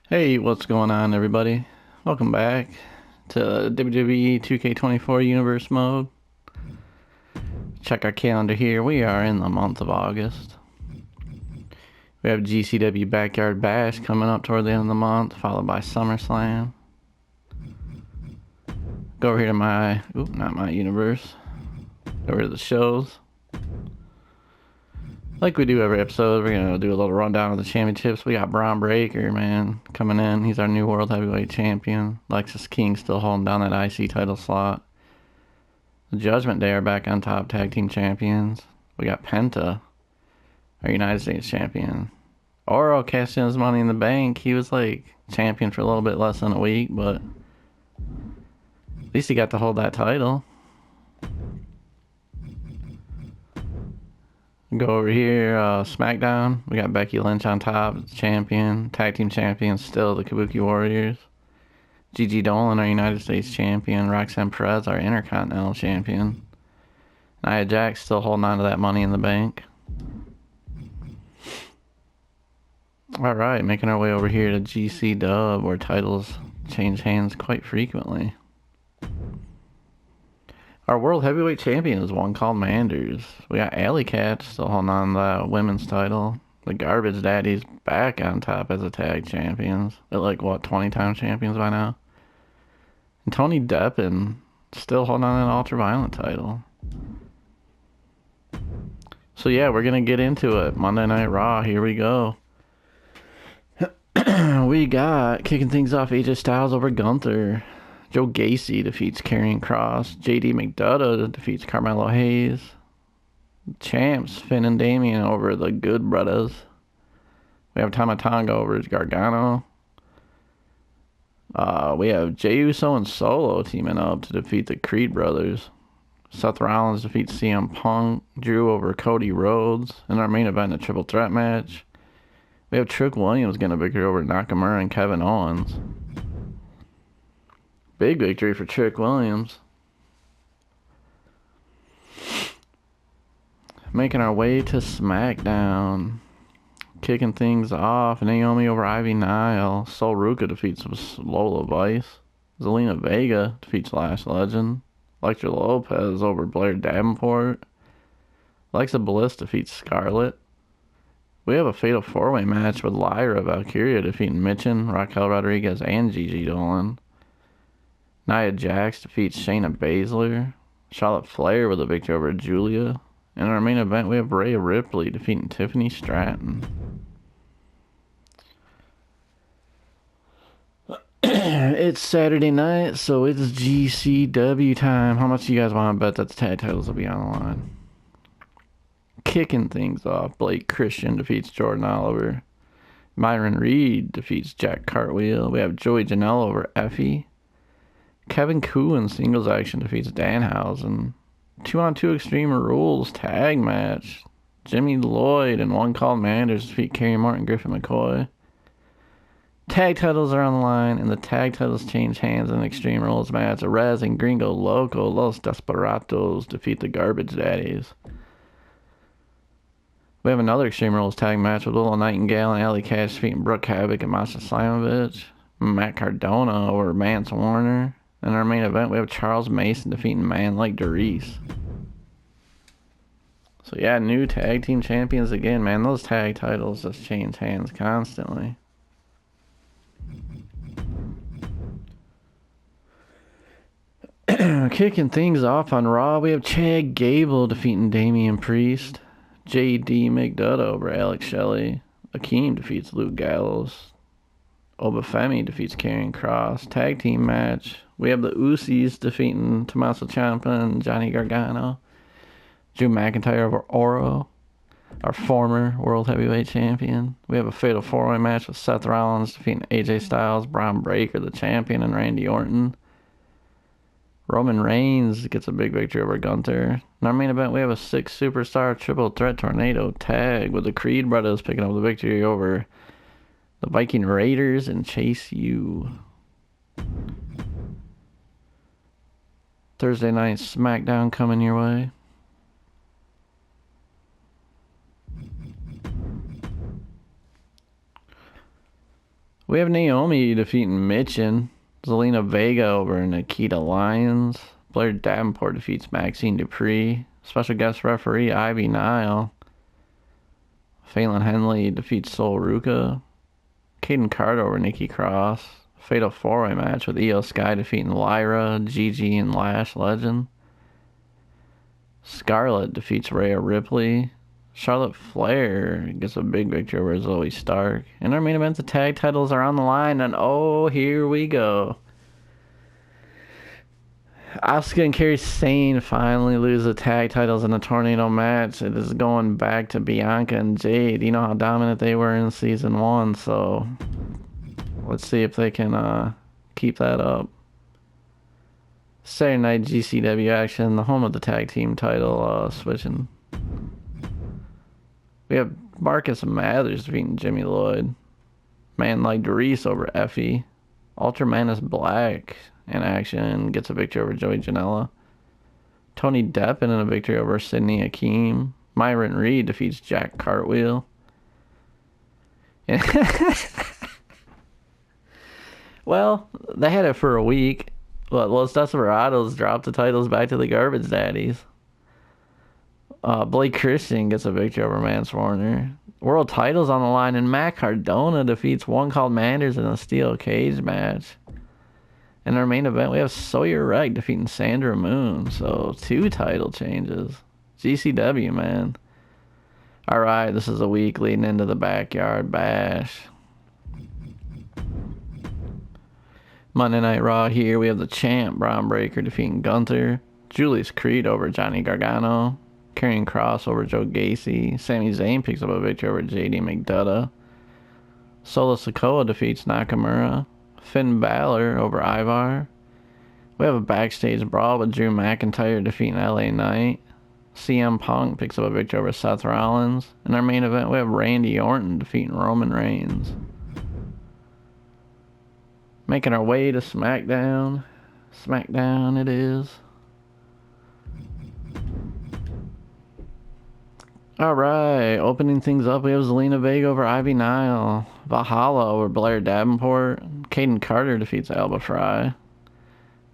Hey, what's going on, everybody? Welcome back to WWE 2K24 Universe Mode. Check our calendar here. We are in the month of August. We have GCW Backyard Bash coming up toward the end of the month, followed by SummerSlam. Go over here to not my universe. Go over to the shows. Like we do every episode, we're going to do a little rundown of the championships. We got Braun Breaker, man, coming in. He's our new World Heavyweight Champion. Lexis King still holding down that IC title slot. The Judgment Day are back on top, tag team champions. We got Penta, our United States champion. Oro cashed in his Money in the Bank. He was like champion for a little bit less than a week, but at least he got to hold that title. Go over here, SmackDown. We got Becky Lynch on top, champion. Tag team champion still, the Kabuki Warriors. Gigi Dolan, our United States champion. Roxanne Perez, our Intercontinental champion. Nia Jax still holding on to that Money in the Bank. Alright, making our way over here to GC Dub, where titles change hands quite frequently. Our World Heavyweight Champion is one called Manders. We got Alley Cat still holding on to the women's title. The Garbage Daddies back on top as a tag champions. They're like, 20-time champions by now? And Tony Deppen still holding on to an Ultraviolet title. So yeah, we're going to get into it. Monday Night Raw, here we go. We got, kicking things off, AJ Styles over Gunther. Joe Gacy defeats Karrion Kross. JD McDonough defeats Carmelo Hayes. Champs, Finn and Damian over the Good Brothers. We have Tama Tonga over Gargano. We have Jey Uso and Solo teaming up to defeat the Creed Brothers. Seth Rollins defeats CM Punk. Drew over Cody Rhodes. In our main event, a triple threat match. We have Trick Williams getting a victory over Nakamura and Kevin Owens. Big victory for Trick Williams. Making our way to SmackDown. Kicking things off. Naomi over Ivy Nile. Sol Ruka defeats Lola Vice. Zelina Vega defeats Lash Legend. Elektra Lopez over Blair Davenport. Alexa Bliss defeats Scarlett. We have a fatal four-way match with Lyra Valkyria defeating Michin, Raquel Rodriguez, and Gigi Dolan. Nia Jax defeats Shayna Baszler. Charlotte Flair with a victory over Julia. In our main event, we have Rhea Ripley defeating Tiffany Stratton. It's Saturday night, so it's GCW time. How much do you guys want to bet that the tag titles will be on the line? Kicking things off, Blake Christian defeats Jordan Oliver. Myron Reed defeats Jack Cartwheel. We have Joey Janela over Effie. Kevin Koo in singles action defeats Danhausen. 2-on-2 Extreme Rules tag match. Jimmy Lloyd and One Called Manders defeat Kerry Martin, Griffin McCoy. Tag titles are on the line, and the tag titles change hands in Extreme Rules match. Rez and Gringo Loco, Los Desperados defeat the Garbage Daddies. We have another Extreme Rules tag match with Willow Nightingale and Alley Cash defeating Brooke Havoc and Masha Slamovich. Matt Cardona over Mance Warner. In our main event, we have Charles Mason defeating Man Like Doris. So yeah, new tag team champions again, man. Those tag titles just change hands constantly. Kicking things off on Raw, we have Chad Gable defeating Damian Priest. JD McDonough over Alex Shelley. Akeem defeats Luke Gallows. Obafemi defeats Karrion Kross. Tag team match. We have the Usos defeating Tommaso Ciampa and Johnny Gargano. Drew McIntyre over Oro, our former World Heavyweight Champion. We have a fatal four-way match with Seth Rollins defeating AJ Styles, Braun Breaker, the champion, and Randy Orton. Roman Reigns gets a big victory over Gunther. In our main event, we have a 6-superstar triple threat tornado tag with the Creed Brothers picking up the victory over the Viking Raiders and Chase U. Thursday night SmackDown coming your way. We have Naomi defeating Mitchin. Zelina Vega over Nikita Lyons. Blair Davenport defeats Maxine Dupree. Special guest referee Ivy Nile. Phelan Henley defeats Sol Ruka. Caden Carter over Nikki Cross. Fatal 4-way match with Io Sky defeating Lyra, Gigi, and Lash Legend. Scarlett defeats Rhea Ripley. Charlotte Flair gets a big victory over Zoe Stark. In our main event, the tag titles are on the line, and oh, here we go. Asuka and Kairi Sane finally lose the tag titles in a tornado match. It is going back to Bianca and Jade. You know how dominant they were in season 1, so let's see if they can keep that up. Saturday night GCW action, the home of the tag team title switching. We have Marcus Mathers defeating Jimmy Lloyd. Man like Reese over Effie. Ultra Manus Black in action gets a victory over Joey Janela. Tony Deppen in a victory over Sydney Akeem. Myron Reed defeats Jack Cartwheel. Well, they had it for a week. But Los Desperados dropped the titles back to the Garbage Daddies. Blake Christian gets a victory over Mance Warner. World titles on the line, and Matt Cardona defeats One Called Manders in a steel cage match. In our main event, we have Sawyer Wreck defeating Sandra Moon. So 2 title changes. GCW, man. Alright, this is a week leading into the Backyard Bash. Monday Night Raw here. We have the champ, Braun Breaker, defeating Gunther. Julius Creed over Johnny Gargano. Karrion Kross over Joe Gacy. Sami Zayn picks up a victory over JD McDonough. Solo Sikoa defeats Nakamura. Finn Balor over Ivar. We have a backstage brawl with Drew McIntyre defeating LA Knight. CM Punk picks up a victory over Seth Rollins. In our main event, we have Randy Orton defeating Roman Reigns. Making our way to SmackDown. SmackDown it is. Alright, opening things up, we have Zelina Vega over Ivy Nile. Valhalla over Blair Davenport. Caden Carter defeats Alba Fry.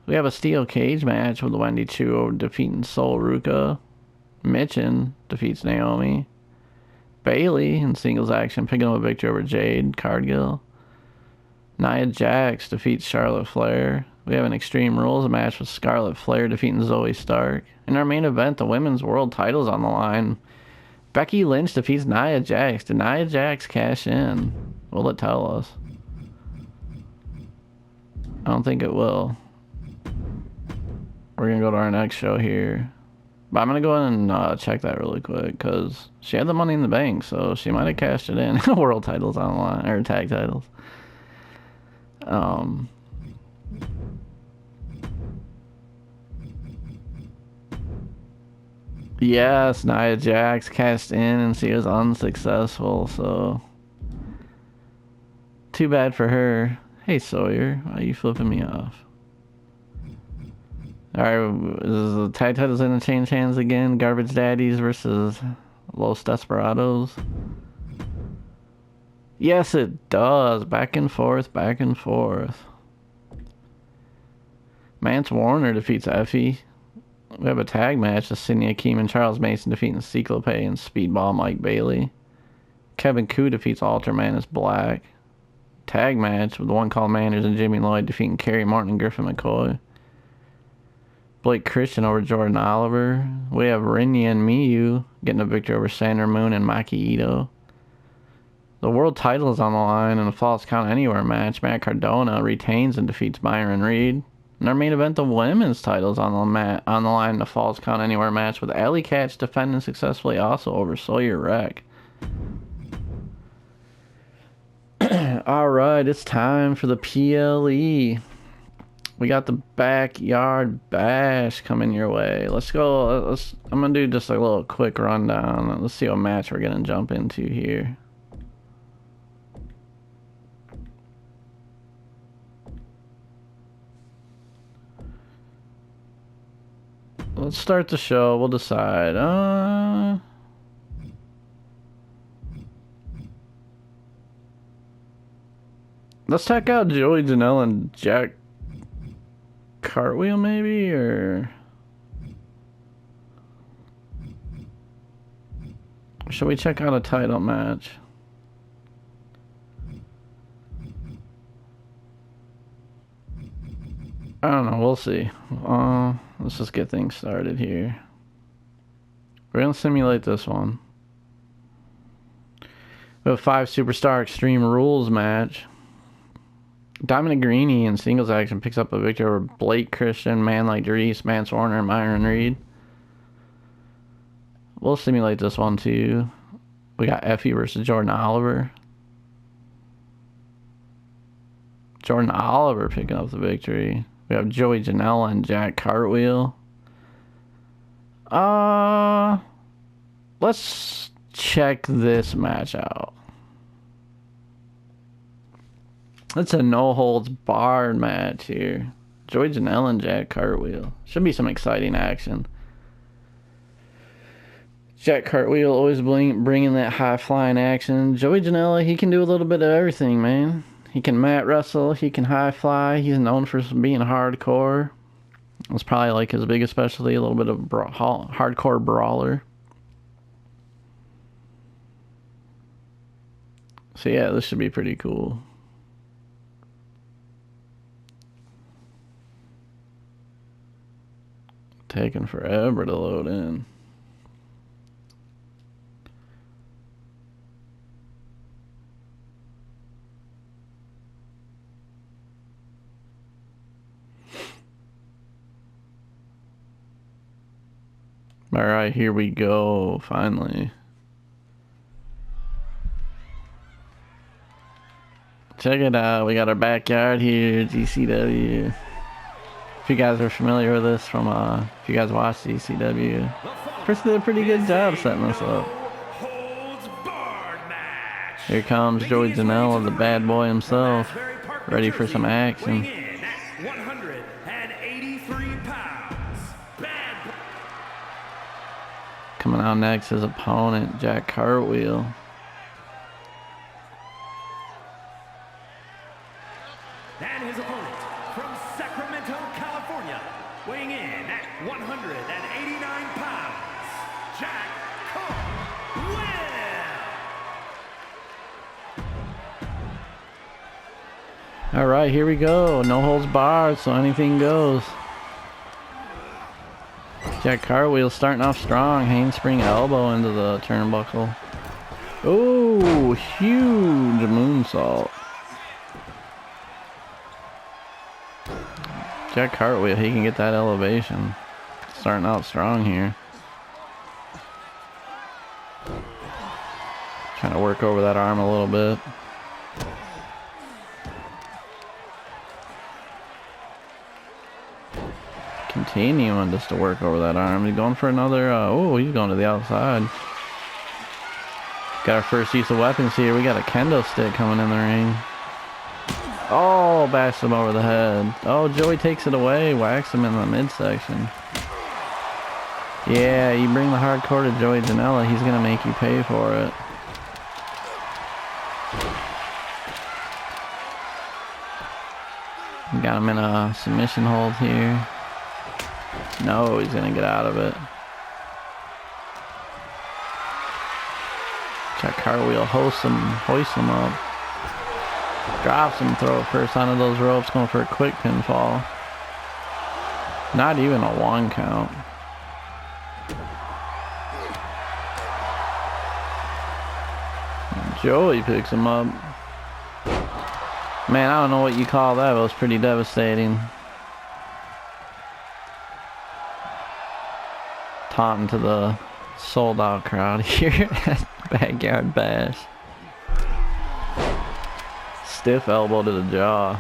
We have a steel cage match with Wendy Chu over defeating Sol Ruka. Mitchin defeats Naomi. Bayley in singles action picking up a victory over Jade Cargill. Nia Jax defeats Charlotte Flair. We have an Extreme Rules match with Scarlett Flair defeating Zoe Stark. In our main event, the women's world title's on the line. Becky Lynch defeats Nia Jax. Did Nia Jax cash in? Will it tell us? I don't think it will. We're going to go to our next show here. But I'm going to go ahead and check that really quick, because she had the Money in the Bank, so she might have cashed it in. World titles on the line, or tag titles. Yes, Nia Jax cashed in and she was unsuccessful, so too bad for her. Hey Sawyer, why are you flipping me off? Alright, is the tag titles gonna change hands again? Garbage Daddies versus Los Desperados? Yes, it does. Back and forth, back and forth. Mance Warner defeats Effie. We have a tag match with Sydney Akeem and Charles Mason defeating Cyclope and Speedball Mike Bailey. Kevin Koo defeats Ultra Manus Black. Tag match with One Called Manders and Jimmy Lloyd defeating Kerry Martin and Griffin McCoy. Blake Christian over Jordan Oliver. We have Rinya and Miyu getting a victory over Sandra Moon and Maki Ito. The world title is on the line in a Falls Count Anywhere match. Matt Cardona retains and defeats Myron Reed. In our main event, the women's title is on the line in a Falls Count Anywhere match with Alley Catch defending successfully also over Sawyer Wreck. Alright, it's time for the PLE. We got the Backyard Bash coming your way. Let's go. I'm going to do just a little quick rundown. Let's see what match we're going to jump into here. Let's start the show. We'll decide. Let's check out Joey Janela and Jack Cartwheel, maybe, or should we check out a title match? I don't know, we'll see. Let's just get things started here. We're gonna simulate this one. We have a 5 Superstar Extreme Rules match. Dominic Greeny in singles action picks up a victory over Blake Christian, Man Like Dries, Mance Warner, and Myron Reed. We'll simulate this one too. We got Effie versus Jordan Oliver. Jordan Oliver picking up the victory. We have Joey Janela and Jack Cartwheel. Let's check this match out. It's a no-holds-barred match here. Joey Janela and Jack Cartwheel. Should be some exciting action. Jack Cartwheel always bringing that high-flying action. Joey Janela, he can do a little bit of everything, man. He can mat wrestle. He can high-fly. He's known for being hardcore. It's probably like his biggest specialty, a little bit of hardcore brawler. So yeah, this should be pretty cool. Taking forever to load in. Alright, here we go, finally. Check it out, we got our backyard here, GCW. If you guys are familiar with this from, if you guys watch GCW, Chris did a pretty good job setting this up. Here comes Joey Janela, the bad boy himself, ready for some action. Coming out next, his opponent, Jack Cartwheel. And his opponent from Sacramento, California, weighing in at 189 pounds, Jack Cartwheel. All right, here we go. No holds barred, so anything goes. Jack Cartwheel starting off strong. Handspring elbow into the turnbuckle. Oh, huge moonsault. Jack Cartwheel, he can get that elevation. Starting out strong here. Trying to work over that arm a little bit. Continuing just to work over that arm. He's going for another, oh, he's going to the outside. Got our first use of weapons here. We got a kendo stick coming in the ring. Oh, bashed him over the head. Oh, Joey takes it away, whacks him in the midsection. Yeah, you bring the hardcore to Joey Janela, he's going to make you pay for it. Got him in a submission hold here. No, he's going to get out of it. Jack Cartwheel hoists him up. Drops him, throw it first onto those ropes, going for a quick pinfall. Not even a 1 count. And Joey picks him up. Man, I don't know what you call that, but it was pretty devastating. Taunting to the sold out crowd here at Backyard Bash. Stiff elbow to the jaw.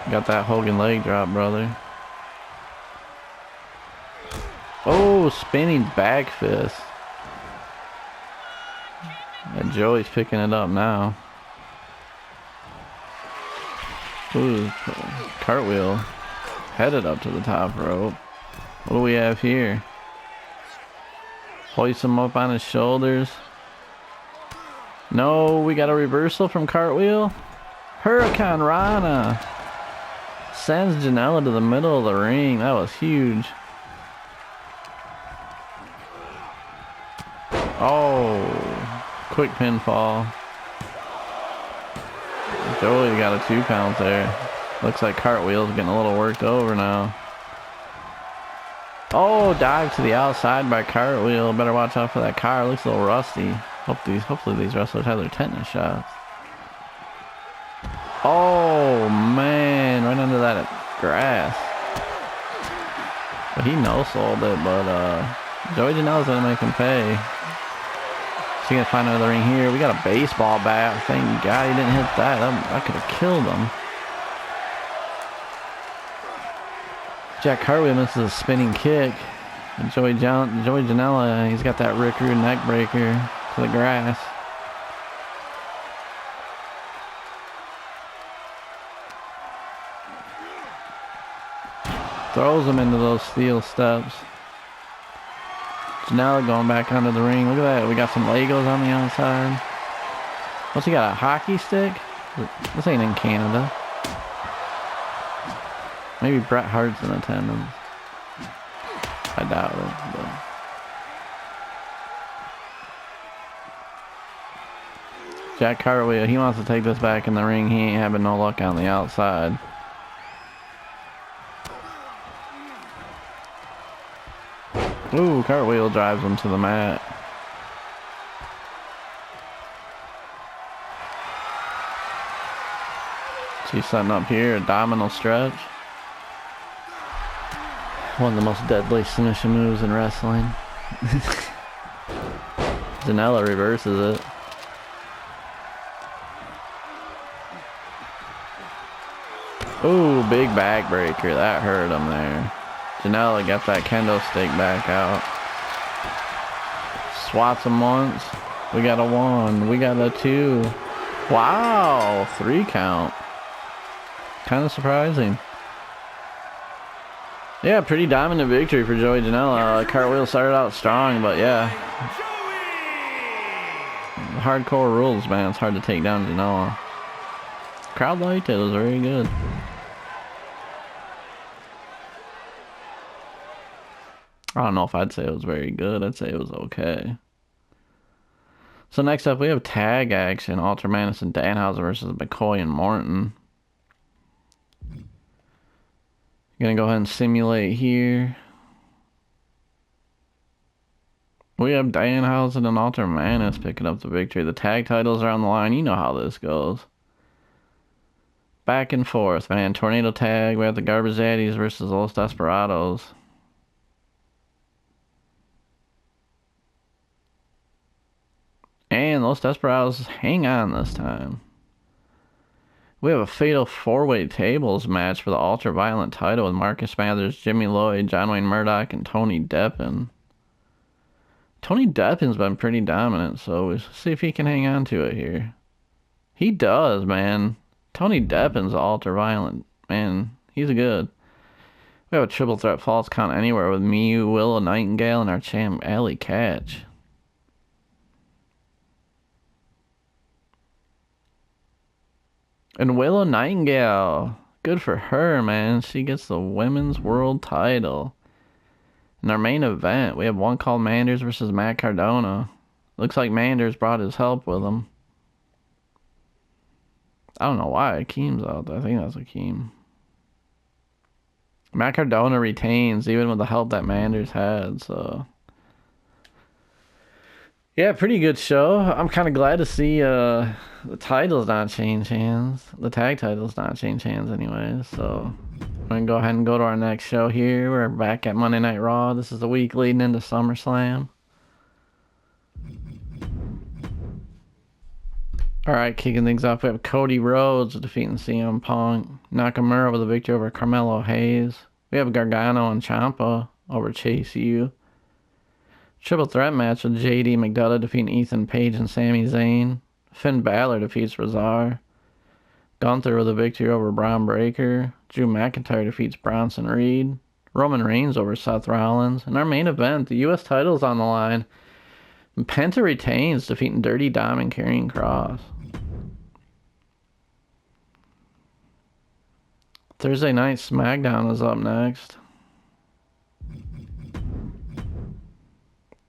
Got that Hogan leg drop, brother. Oh, spinning back fist. And Joey's picking it up now. Ooh, cartwheel. Headed up to the top rope. What do we have here? Hoist him up on his shoulders. No, we got a reversal from Cartwheel. Hurricane Rana sends Janela to the middle of the ring. That was huge. Oh, quick pinfall. Joey got a 2 count there. Looks like Cartwheel's getting a little worked over now. Oh, dive to the outside by Cartwheel. Better watch out for that car. Looks a little rusty. Hopefully these wrestlers have their tetanus shots. Oh, man. Right under that grass. But he no-sold it, but Joey Janela's going to make him pay. She's going to find another ring here. We got a baseball bat. Thank God he didn't hit that. That could have killed him. Jack Cartwheel misses a spinning kick. And Joey Janela, he's got that Rick Rude neck breaker to the grass. Throws him into those steel steps. Janela going back under the ring. Look at that. We got some Legos on the outside. What's he got? A hockey stick? This ain't in Canada. Maybe Bret Hart's in attendance. I doubt it. But. Jack Cartwheel, he wants to take this back in the ring. He ain't having no luck on the outside. Ooh, Cartwheel drives him to the mat. She's setting up here, abdominal stretch. One of the most deadly submission moves in wrestling. Janela reverses it. Ooh, big backbreaker. That hurt him there. Janela got that kendo stick back out. Swats him once. We got a 1. We got a 2. Wow, 3 count. Kind of surprising. Yeah, pretty dominant victory for Joey Janela. Cartwheel started out strong, but yeah. Hardcore rules, man. It's hard to take down Janela. Crowd liked it. It was very good. I don't know if I'd say it was very good. I'd say it was okay. So next up, we have tag action. Ultra Magnus and Danhausen versus McCoy and Morton. Gonna go ahead and simulate here. We have Danhausen and Ultra Magnus picking up the victory. The tag titles are on the line. You know how this goes. Back and forth, man. Tornado tag. We have the Garbage Daddies versus Los Desperados. And Los Desperados hang on this time. We have a fatal 4-way tables match for the Ultra Violent title with Marcus Mathers, Jimmy Lloyd, John Wayne Murdoch, and Tony Deppen. Tony Deppen's been pretty dominant, so we'll see if he can hang on to it here. He does, man. Tony Deppen's Ultra Violent. Man, he's good. We have a triple threat false count anywhere with Miyu, Willow Nightingale, and our champ, Allie Katch. And Willow Nightingale, good for her, man. She gets the women's world title. In our main event, we have one called Manders versus Matt Cardona. Looks like Manders brought his help with him. I don't know why Akeem's out there. I think that's Akeem. Matt Cardona retains, even with the help that Manders had, so... Yeah, pretty good show. I'm kind of glad to see the titles not change hands. The tag titles not change hands anyway. So we're going to go ahead and go to our next show here. We're back at Monday Night Raw. This is the week leading into SummerSlam. Alright, kicking things off, we have Cody Rhodes defeating CM Punk. Nakamura with a victory over Carmelo Hayes. We have Gargano and Ciampa over Chase U. Triple threat match with JD McDonough defeating Ethan Page and Sami Zayn. Finn Balor defeats Razar. Gunther with a victory over Braun Breaker. Drew McIntyre defeats Bronson Reed. Roman Reigns over Seth Rollins. In our main event, the U.S. title's on the line. And Penta retains, defeating Dirty Dom and Karrion Kross. Thursday Night SmackDown is up next.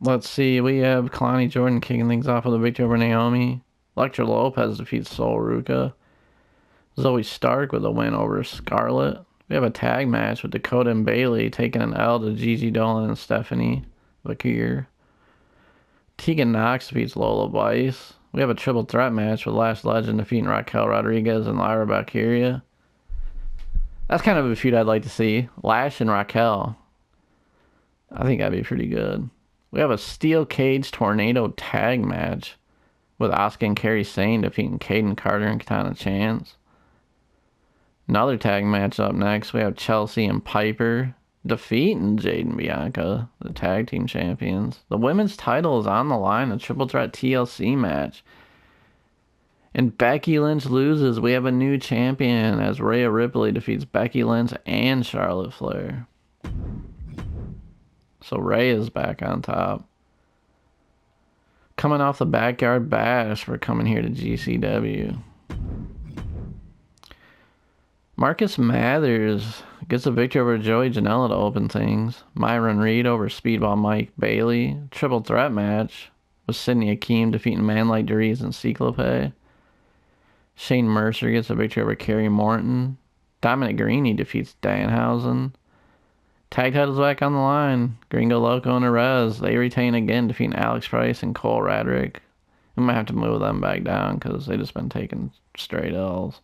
Let's see. We have Kalani Jordan kicking things off with a victory over Naomi. Elektra Lopez defeats Sol Ruca. Zoe Stark with a win over Scarlett. We have a tag match with Dakota and Bayley taking an L to Gigi Dolan and Stephanie Vakir. Tegan Nox defeats Lola Vice. We have a triple threat match with Lash Legend defeating Raquel Rodriguez and Lyra Valkyria. That's kind of a feud I'd like to see. Lash and Raquel. I think that'd be pretty good. We have a steel cage tornado tag match with Asuka and Kairi Sane defeating Kaden Carter and Katana Chance. Another tag match up next. We have Chelsea and Piper defeating Jade and Bianca, the tag team champions. The women's title is on the line, a triple threat TLC match. And Becky Lynch loses. We have a new champion as Rhea Ripley defeats Becky Lynch and Charlotte Flair. So Rhea's back on top. Coming off the Backyard Bash, we're coming here to GCW. Marcus Mathers gets a victory over Joey Janela to open things. Myron Reed over Speedball Mike Bailey. Triple threat match with Sidney Akeem defeating Man Like Dries and Cyclope. Shane Mercer gets a victory over Kerry Morton. Dominic Garrini defeats Danhausen. Tag titles back on the line. Gringo Loco and Arez. They retain again, defeating Alex Price and Cole Radrick. We might have to move them back down because they've just been taking straight L's.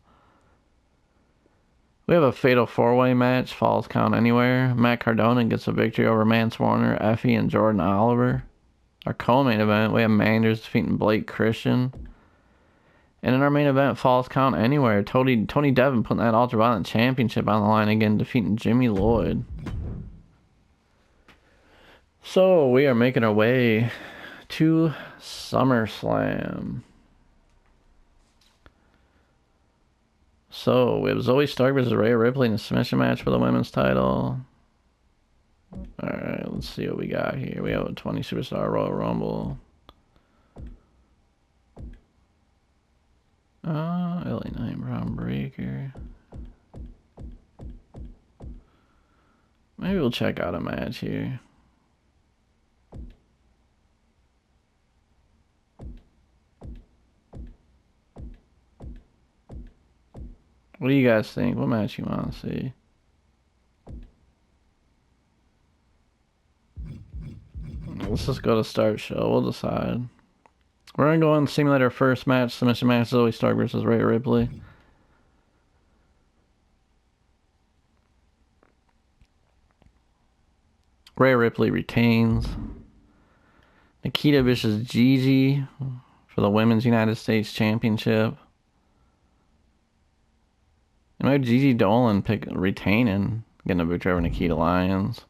We have a fatal four-way match, Falls Count Anywhere. Matt Cardona gets a victory over Mance Warner, Effie, and Jordan Oliver. Our co-main event, we have Manders defeating Blake Christian. And in our main event, Falls Count Anywhere, Tony Devin putting that Ultraviolet Championship on the line again, defeating Jimmy Lloyd. So we are making our way to SummerSlam. So, we have Zoe Stark versus Rhea Ripley in a submission match for the women's title. Alright, let's see what we got here. We have a 20 Superstar Royal Rumble. LA Knight, Braun Breaker. Maybe we'll check out a match here. What do you guys think? What match you want to see? Let's just go to start show. We'll decide. We're going to go on simulator first match. Submission match. Zoe Stark versus Rhea Ripley. Rhea Ripley retains. Nikita versus Gigi for the Women's United States Championship. And we have Gigi Dolan retaining, getting a victory over Nikita Lyons.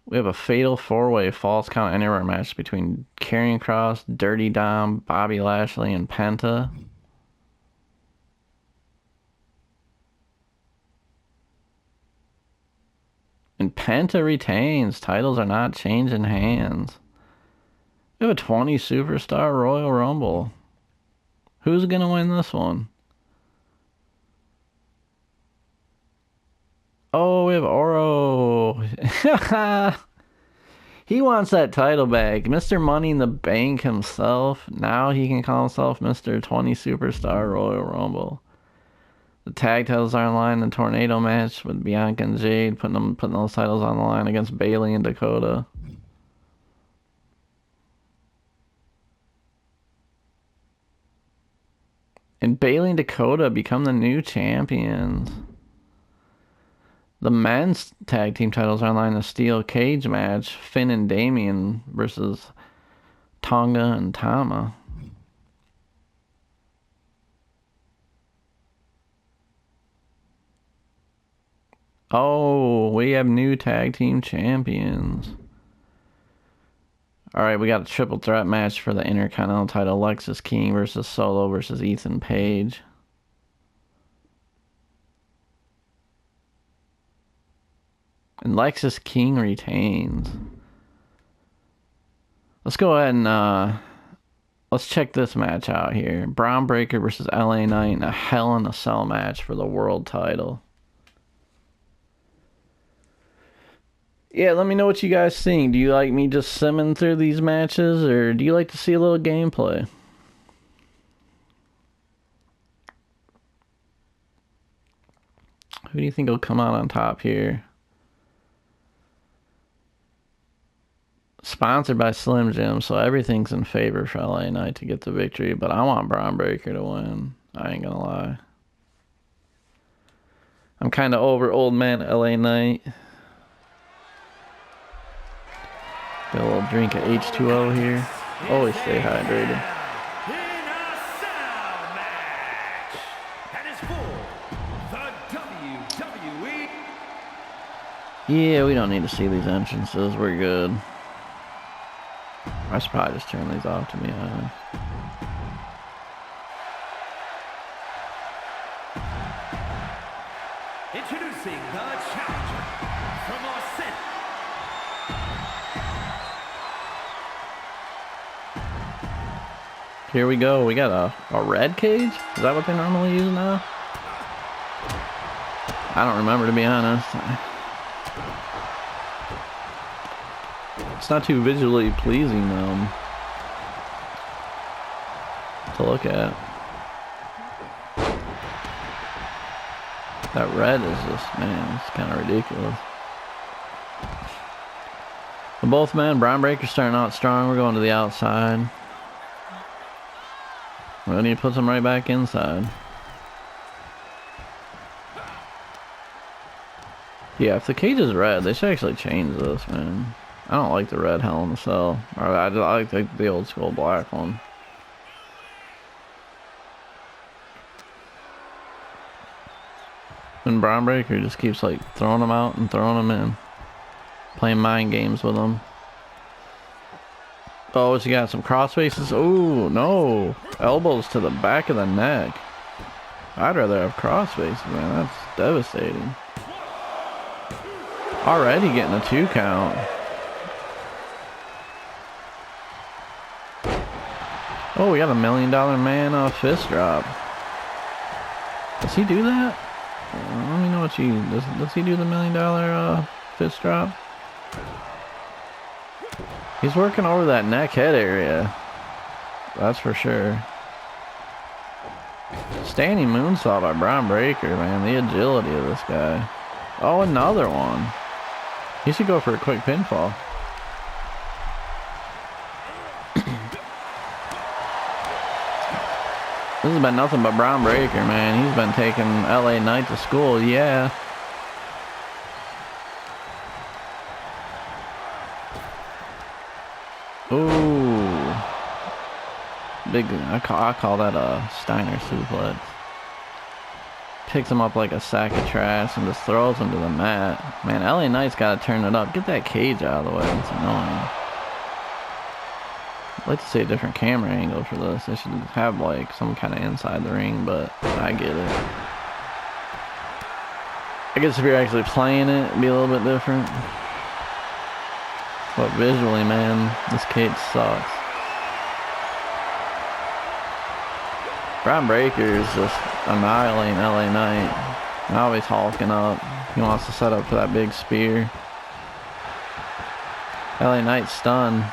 We have a fatal four-way Falls Count Anywhere match between Karrion Kross, Dirty Dom, Bobby Lashley, and Penta. And Penta retains. Titles are not changing hands. We have a 20 Superstar Royal Rumble. Who's going to win this one? Oh, we have Oro. He wants that title back. Mr. Money in the Bank himself. Now he can call himself Mr. 20 Superstar Royal Rumble. The tag titles are on the line in the tornado match with Bianca and Jade, putting those titles on the line against Bayley and Dakota. And Bayley and Dakota become the new champions. The men's tag team titles are online in a steel cage match. Finn and Damien versus Tonga and Tama. Oh, we have new tag team champions. Alright, we got a triple threat match for the Intercontinental title. Lexis King versus Solo versus Ethan Page. And Lexis King retains. Let's go ahead and Let's check this match out here. Braun Breaker versus LA Knight in a Hell in a Cell match for the world title. Yeah, let me know what you guys think. Do you like me just simming through these matches, or do you like to see a little gameplay? Who do you think will come out on top here? Sponsored by Slim Jim, so everything's in favor for LA Knight to get the victory, but I want Braun Breaker to win. I ain't gonna lie. I'm kind of over old man LA Knight. Get a little drink of H2O here. Always stay hydrated. In a sound match. That is for the WWE. Yeah, we don't need to see these entrances. We're good. I should probably just turn these off, to be honest. Introducing the challenger from Austin. Here we go. We got a red cage? Is that what they normally use now? I don't remember, to be honest. It's not too visually pleasing to look at. That red is just, man, it's kind of ridiculous. But both men, Braun Breaker starting out strong. We're going to the outside. Then he puts him right back inside. Yeah, if the cage is red, they should actually change this, man. I don't like the red Hell in a Cell. Or I like the old school black one. And Braun Breaker just keeps like throwing them out and throwing them in. Playing mind games with them. Oh, what you got? Some cross faces? Oh, no. Elbows to the back of the neck. I'd rather have cross faces, man. That's devastating. Already getting a 2 count. Oh, we got a $1 Million Man fist drop. Does he do that? Let me know what you... Does he do the $1 Million fist drop? He's working over that neck head area. That's for sure. Standing moonsault by Braun Breaker, man. The agility of this guy. Oh, another one. He should go for a quick pinfall. This has been nothing but Braun Breaker, man. He's been taking LA Knight to school, yeah. Ooh. Big, I call that a Steiner suplex. Picks him up like a sack of trash and just throws him to the mat. Man, LA Knight's got to turn it up. Get that cage out of the way. It's annoying. I'd like to see a different camera angle for this. They should have like some kind of inside the ring, but I get it. I guess if you're actually playing it, it'd be a little bit different. But visually, man, this cage sucks. Braun Breaker is just annihilating LA Knight. Now he's hulking up. He wants to set up for that big spear. LA Knight's stunned.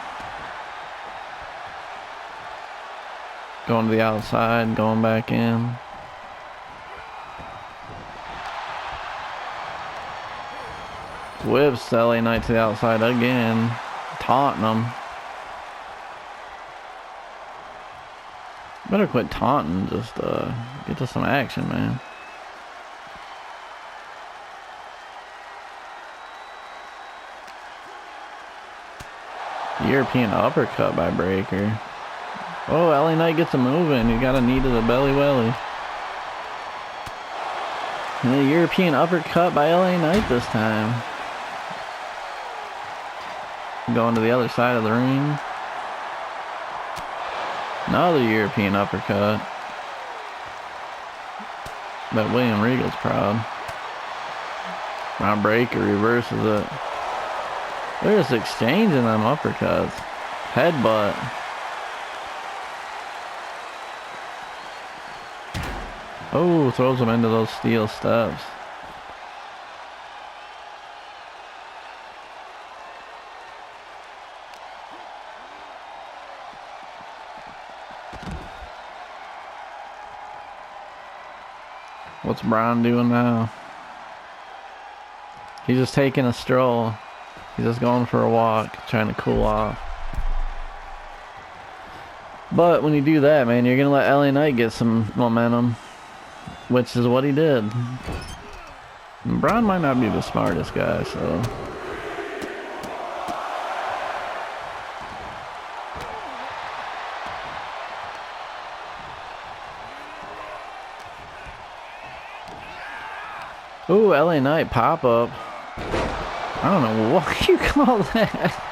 Going to the outside, going back in. Whips LA Knight to the outside again. Taunting him. Better quit taunting, just get to some action, man. European uppercut by Breaker. Oh, LA Knight gets a move in. He got a knee to the belly welly. And a European uppercut by LA Knight this time. Going to the other side of the ring. Another European uppercut. Bet William Regal's proud. Braun Breaker reverses it. They're just exchanging them uppercuts. Headbutt. Oh, throws him into those steel steps. What's Braun doing now? He's just taking a stroll. He's just going for a walk, trying to cool off. But when you do that, man, you're going to let LA Knight get some momentum, which is what he did. And Braun might not be the smartest guy, so... Ooh, LA Knight pop-up. I don't know what you call that.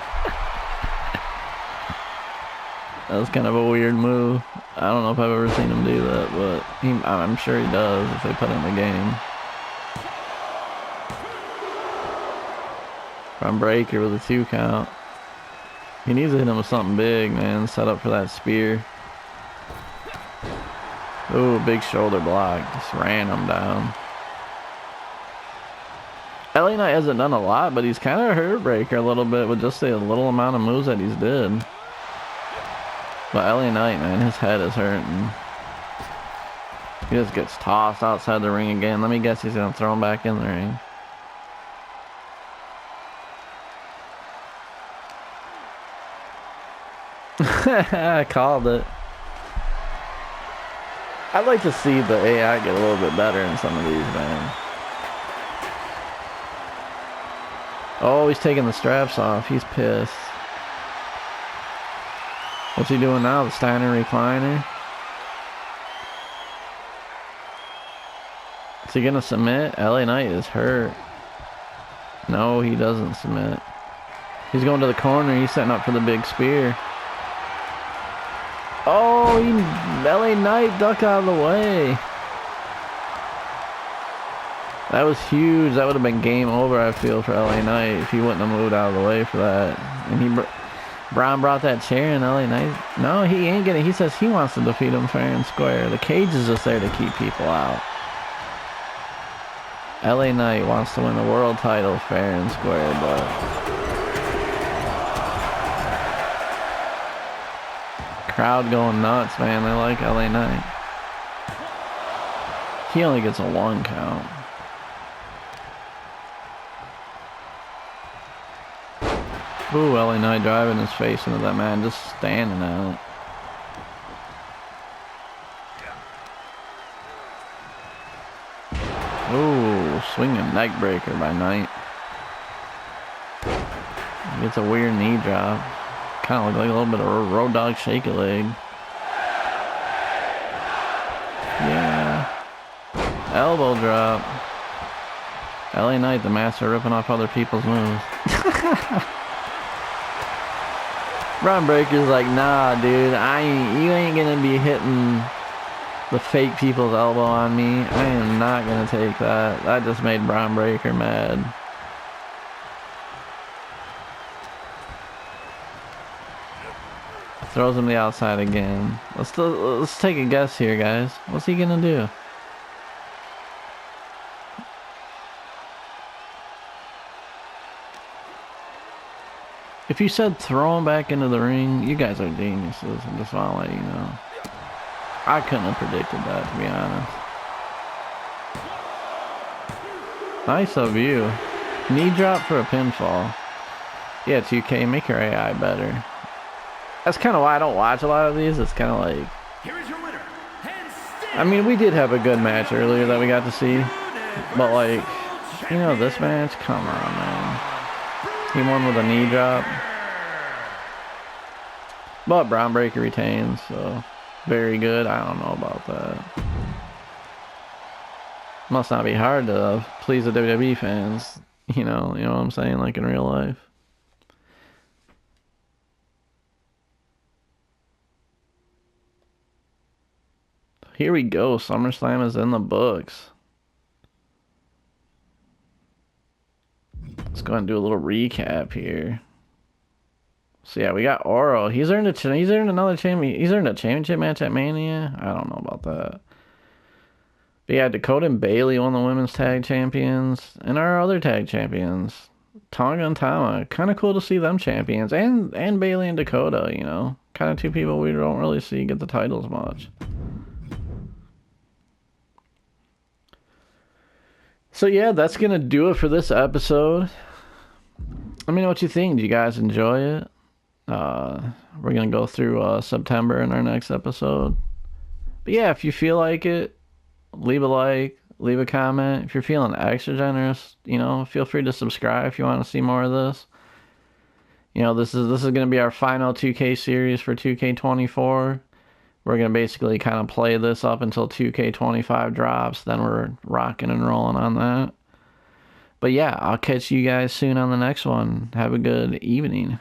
That was kind of a weird move. I don't know if I've ever seen him do that, but I'm sure he does if they put it in the game. From Breaker with a 2 count. He needs to hit him with something big, man. Set up for that spear. Ooh, big shoulder block. Just ran him down. LA Knight hasn't done a lot, but he's kind of hurt Breaker a little bit with just the little amount of moves that he's did. But LA Knight, man, his head is hurting. He just gets tossed outside the ring again. Let me guess he's going to throw him back in the ring. I called it. I'd like to see the AI get a little bit better in some of these, man. Oh, he's taking the straps off. He's pissed. What's he doing now? The Steiner recliner? Is he gonna submit? LA Knight is hurt. No, he doesn't submit. He's going to the corner. He's setting up for the big spear. Oh, LA Knight ducked out of the way. That was huge. That would have been game over, I feel, for LA Knight if he wouldn't have moved out of the way for that. And Braun brought that chair in. LA Knight. No, he ain't gonna. He says he wants to defeat him fair and square. The cage is just there to keep people out. LA Knight wants to win the world title fair and square, but crowd going nuts, man. They like LA Knight. He only gets a 1 count. Ooh, LA Knight driving his face into that man, just standing out. Ooh, swinging neck breaker by Knight. Gets a weird knee drop. Kind of look like a little bit of a road dog shake a leg. Yeah. Elbow drop. LA Knight, the master, ripping off other people's moves. Braun Breaker's like, nah, dude, you ain't gonna be hitting the fake people's elbow on me. I am not gonna take that. That just made Braun Breaker mad. Throws him to the outside again. Let's take a guess here, guys. What's he gonna do? If you said throw him back into the ring, you guys are geniuses. I just want to let you know. I couldn't have predicted that, to be honest. Nice of you. Knee drop for a pinfall. Yeah, 2K, make your AI better. That's kind of why I don't watch a lot of these. It's kind of like... Here is your winner. I mean, we did have a good match earlier that we got to see. But, like, you know, this match? Come on, man. He won with a knee drop. But Braun Breaker retains, so very good. I don't know about that. Must not be hard to please the WWE fans. You know what I'm saying? Like in real life. Here we go. SummerSlam is in the books. Let's go ahead and do a little recap here. So yeah, we got Oro. He's earned another champion. He's earned a championship match at Mania. I don't know about that. But yeah, Dakota and Bailey won the women's tag champions, and our other tag champions, Tonga and Tama. Kind of cool to see them champions, and Bailey and Dakota. You know, kind of two people we don't really see get the titles much. So yeah, that's gonna do it for this episode. Let me know what you think. Do you guys enjoy it? We're gonna go through September in our next episode. But yeah, if you feel like it, leave a like, leave a comment. If you're feeling extra generous, you know, feel free to subscribe if you want to see more of this. You know, this is gonna be our final 2K series for 2K24. We're gonna basically kind of play this up until 2K25 drops. Then we're rocking and rolling on that. But yeah, I'll catch you guys soon on the next one. Have a good evening.